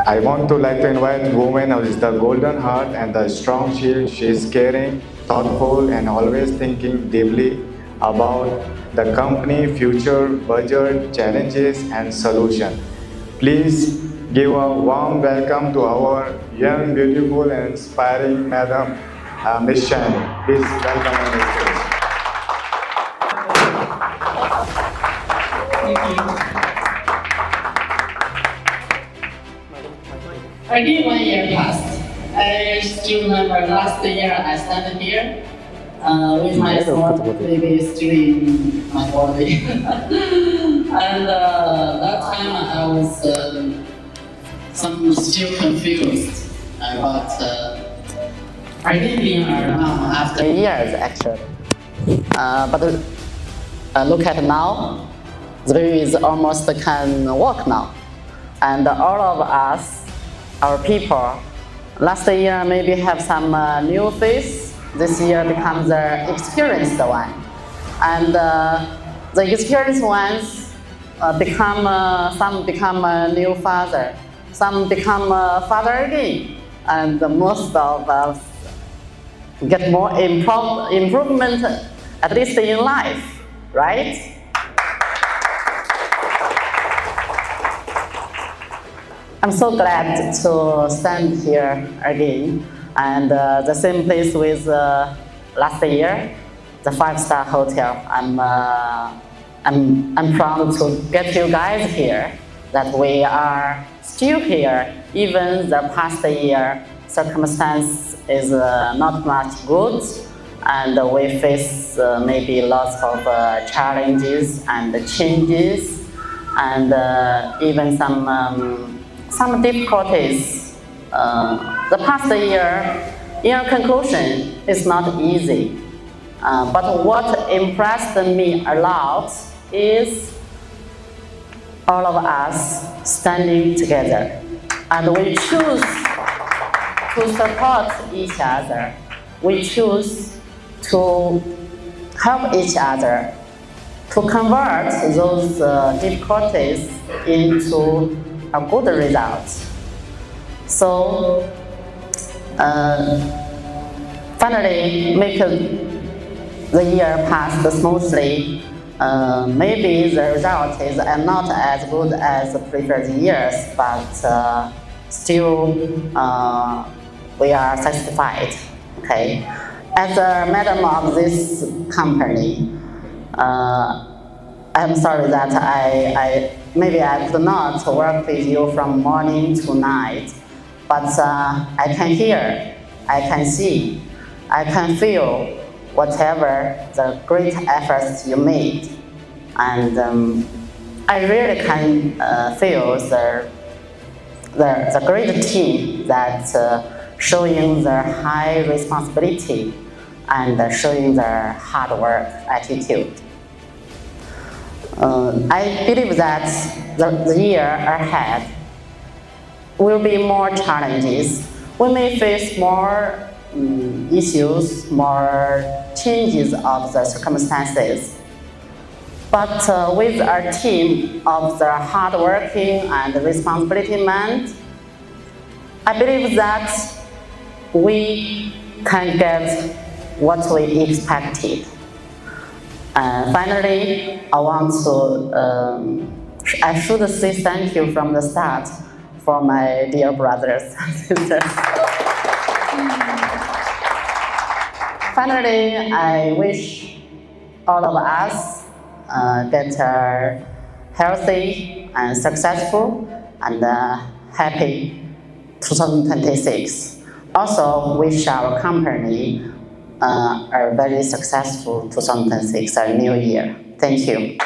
I want to like to invite woman who is the golden heart and the strong shield. She is caring, thoughtful, and always thinking deeply about the company, future, budget, challenges, and solution. Please give a warm welcome to our young, beautiful, and inspiring Madam Miss Shani. Please welcome on the stage. Thank you. Already 1 year passed. I still remember last year I stand here with my small baby still in my body. And that time I was still confused about I didn't being around after years actually. But look at now, the baby is almost can walk now. And all of us, our people, last year maybe have some new face, this year becomes the experienced one. And the experienced ones some become a new father, some become a father again, and most of us get more improvement, at least in life, right? I'm so glad to stand here again, and the same place with last year, the 5-star hotel. I'm proud to get you guys here, that we are still here, even the past year circumstance is not much good, and we face maybe lots of challenges and changes, and even some difficulties. The past year, in conclusion, is not easy. But what impressed me a lot is all of us standing together. And we choose to support each other. We choose to help each other, to convert those difficulties into a good result. So finally make the year pass smoothly. Maybe the result is not as good as the previous years, but still we are satisfied. Okay. As a madam of this company, I'm sorry that maybe I could not work with you from morning to night, but I can hear, I can see, I can feel whatever the great efforts you made, and I really can feel the great team that showing their high responsibility and showing their hard work attitude. I believe that the year ahead will be more challenges. We may face more issues, more changes of the circumstances. But with our team of the hardworking and responsibility men, I believe that we can get what we expected. Finally, I want to, I should say thank you from the start for my dear brothers and sisters. Finally, I wish all of us get healthy and successful and happy 2026. Also wish our company a very successful 2006 new year. Thank you.